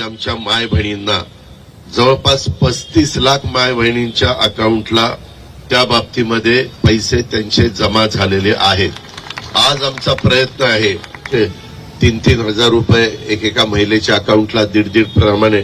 आमच्या माय बहिणींना जवळपास 35 लाख माय बहिणींच्या अकाउंटला त्या बाबतीमध्ये पैसे त्यांचे जमा झालेले आहेत। आज आमचा प्रयत्न आहे की 3-3 हजार रुपये एकेका महिलेच्या अकाउंटला 1.5 प्रमाणे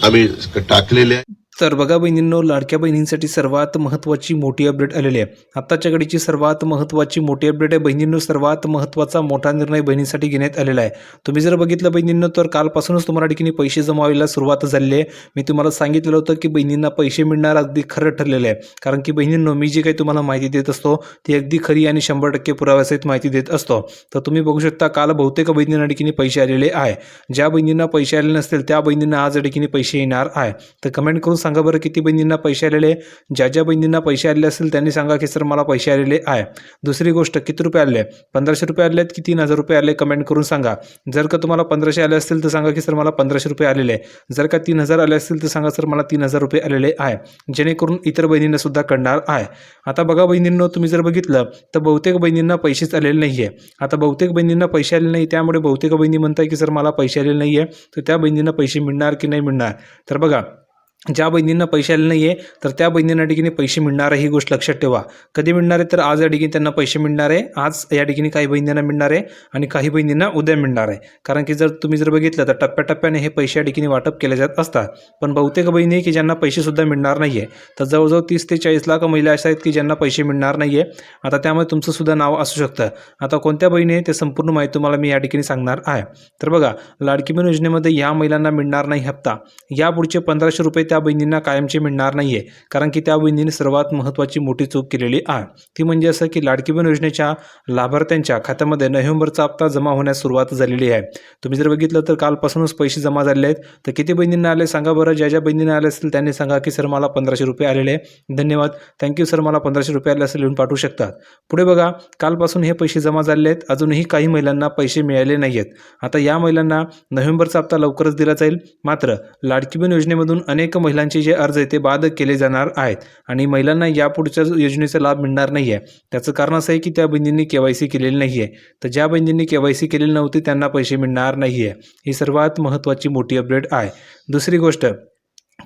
आम्ही टाकलेले आहे। तर बघा बहिणींनो, लाडक्या बहिणींसाठी सर्वात महत्त्वाची मोठी अपडेट आलेली आहे। आत्ताच्या घडीची सर्वात महत्त्वाची मोठी अपडेट आहे बहिणींनो। सर्वात महत्त्वाचा मोठा निर्णय बहिणींसाठी घेण्यात आलेला आहे। तुम्ही जर बघितलं बहिणींनो, तर कालपासूनच तुम्हाला ठिकाणी पैसे जमा व्हायला सुरुवात झालेली आहे। मी तुम्हाला सांगितलं होतं की बहिणींना पैसे मिळणार अगदी खरं ठरलेलं आहे, कारण की बहिणींनो, मी जी काही तुम्हाला माहिती देत असतो ती अगदी खरी आणि 100% पुराव्यासहित माहिती देत असतो। तर तुम्ही बघू शकता, काल बहुतेक बहिणींना ठिकाणी पैसे आलेले आहे। ज्या बहिणींना पैसे आले नसतील त्या बहिणींना आज ठिकाणी पैसे येणार आहे। तर कमेंट करून सांगा बरं किती बहिणींना पैसे आलेले। ज्या बहिणींना पैसे आले असेल त्यांनी सांगा की सर मला पैसे आलेले आहे। दुसरी गोष्ट, किती रुपये आले? 1500 रुपये आले की 3000 रुपये आले? कमेंट करून सांगा। जर का तुम्हाला 1500 आले असतील तर सांगा की सर मला 1500 रुपये आलेले। जर का 3000 आले असतील तर सांगा सर मला 3000 रुपये आलेले आहे, जेणेकरून इतर बहिणींना सुद्धा कळणार आहे। आता बघा बहिणींनो, तुम्ही जर बघितलं तर बहुतेक बहिणींना पैसेच आलेले नाहीये। आता बहुतेक बहिणींना पैसे आले नाही, त्यामुळे बहुतेक बहिणी म्हणताय की सर मला पैसे आलेले नाहीये, तर त्या बहिणींना पैसे मिळणार की नाही मिळणार? तर बघा, ज्या बहिणींना पैसे आले नाही आहे तर त्या बहिणींना ठिकाणी पैसे मिळणार आहे, ही गोष्ट लक्षात ठेवा। कधी मिळणार आहे? तर आज या ठिकाणी त्यांना पैसे मिळणार आहे। आज या ठिकाणी काही बहिणींना मिळणार आहे आणि काही बहिणींना उद्या मिळणार आहे, कारण की जर तुम्ही जर बघितलं तर टप्प्याटप्प्याने हे पैसे या ठिकाणी वाटप केले जात असतात। पण बहुतेक बहिणी की ज्यांना पैसे सुद्धा मिळणार नाही आहे, तर जवळजवळ 30 ते 40 लाख महिला अशा आहेत की ज्यांना पैसे मिळणार नाही आहे। आता त्यामुळे तुमचं सुद्धा नाव असू शकतं। आता कोणत्या बहिणी आहे ते संपूर्ण माहिती तुम्हाला मी या ठिकाणी सांगणार आहे। तर बघा, लाडकी बहीण योजनेमध्ये या महिलांना मिळणार नाही हप्ता, यापुढचे 1500 रुपये त्या बहिणींना कायमचे मिळणार नाहीये, कारण की त्या बहिणीने सर्वात महत्त्वाची मोठी चूक केलेली आहे। ती म्हणजे असं की लाडकी बहीण योजनेच्या लाभार्थ्यांच्या खात्यामध्ये नोव्हेंबरचा हप्ता जमा होण्यास सुरुवात झालेली आहे। तुम्ही जर बघितलं तर कालपासूनच पैसे जमा झालेले आहेत। तर किती बहिणींना आले सांगा बरं? ज्या बहिणींना आले असतील त्यांनी सांगा की सर मला 1500 रुपये आलेले। धन्यवाद, थँक्यू सर, मला 1500 रुपये आले असेल लिहून पाठवू शकतात। पुढे बघा, कालपासून हे पैसे जमा झालेले आहेत, अजूनही काही महिलांना पैसे मिळाले नाही आहेत। आता या महिलांना नोव्हेंबरचा हप्ता लवकरच दिला जाईल। मात्र लाडकी बहीण योजनेमधून अनेक महिलांचे जे अर्ज ते बाद केले जाणार आहेत आणि महिलांना यापुढच्या योजनेचा लाभ मिळणार नाही आहे। त्याचं कारण असं आहे की त्या बहिणींनी KYC केलेली नाही आहे। तर ज्या बहिणींनी KYC केलेली नव्हती त्यांना पैसे मिळणार नाही आहे। ही सर्वात महत्त्वाची मोठी अपडेट आहे। दुसरी गोष्ट,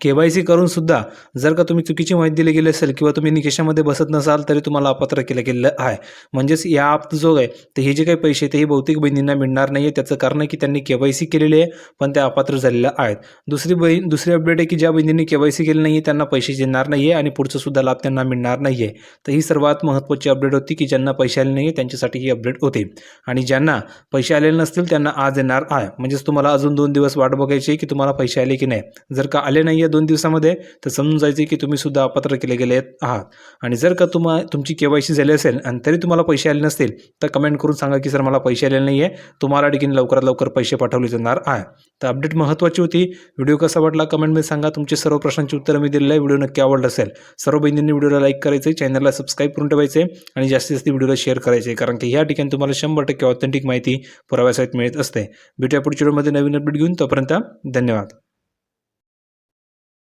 KYC करून सुद्धा जर का तुम्ही चुकीची माहिती दिली गेली असेल किंवा तुम्ही निकषामध्ये बसत नसाल तरी तुम्हाला अपात्र केलं गेलेलं आहे। म्हणजेच या ॲप जो आहे तर हे जे काही पैसे ते बहुतेक बहिणींना मिळणार नाही आहे। त्याचं कारण आहे की त्यांनी KYC केलेले आहे पण त्या अपात्र झालेल्या आहेत। दुसरी अपडेट आहे की ज्या बहिणींनी KYC केलं नाही आहे त्यांना पैसे देणार नाही आहे आणि पुढचं सुद्धा लाभ त्यांना मिळणार नाही आहे। तर ही सर्वात महत्त्वाची अपडेट होती की ज्यांना पैसे आले नाही आहे त्यांच्यासाठी ही अपडेट होती, आणि ज्यांना पैसे आलेले नसतील त्यांना आज येणार आहे। म्हणजेच तुम्हाला अजून 2 दिवस वाट बघायची की तुम्हाला पैसे आले की नाही। जर का आले नाही 2 दिवसामध्ये तर समजून जायचे की तुम्ही सुद्धा अपात्र केले गेले आहात। आणि जर का तुमची KYC झाली असेल आणि तरी तुम्हाला पैसे आले नसतील तर कमेंट करून सांगा की सर मला पैसे आलेले नाही आहे, तुम्हाला ठिकाणी लवकरात लवकर पैसे पाठवले जाणार आहे। तर अपडेट महत्त्वाची होती। व्हिडिओ कसा वाटला कमेंटमध्ये सांगा। तुमचे सर्व प्रश्नांची उत्तरं मी दिलेलं आहे। व्हिडिओ नक्की आवडला असेल सर्व बहिणींनी व्हिडिओला लाईक करायचे, चॅनलला सबस्क्राईब करून ठेवायचे आणि जास्तीत जास्त व्हिडिओला शेअर करायचे, कारण की या ठिकाणी तुम्हाला 100% ऑथेंटिक माहिती पुराव्यासहित मिळत असते। भेटूया पुढच्या व्हिडिओमध्ये नवीन अपडेट घेऊन, तोपर्यंत धन्यवाद।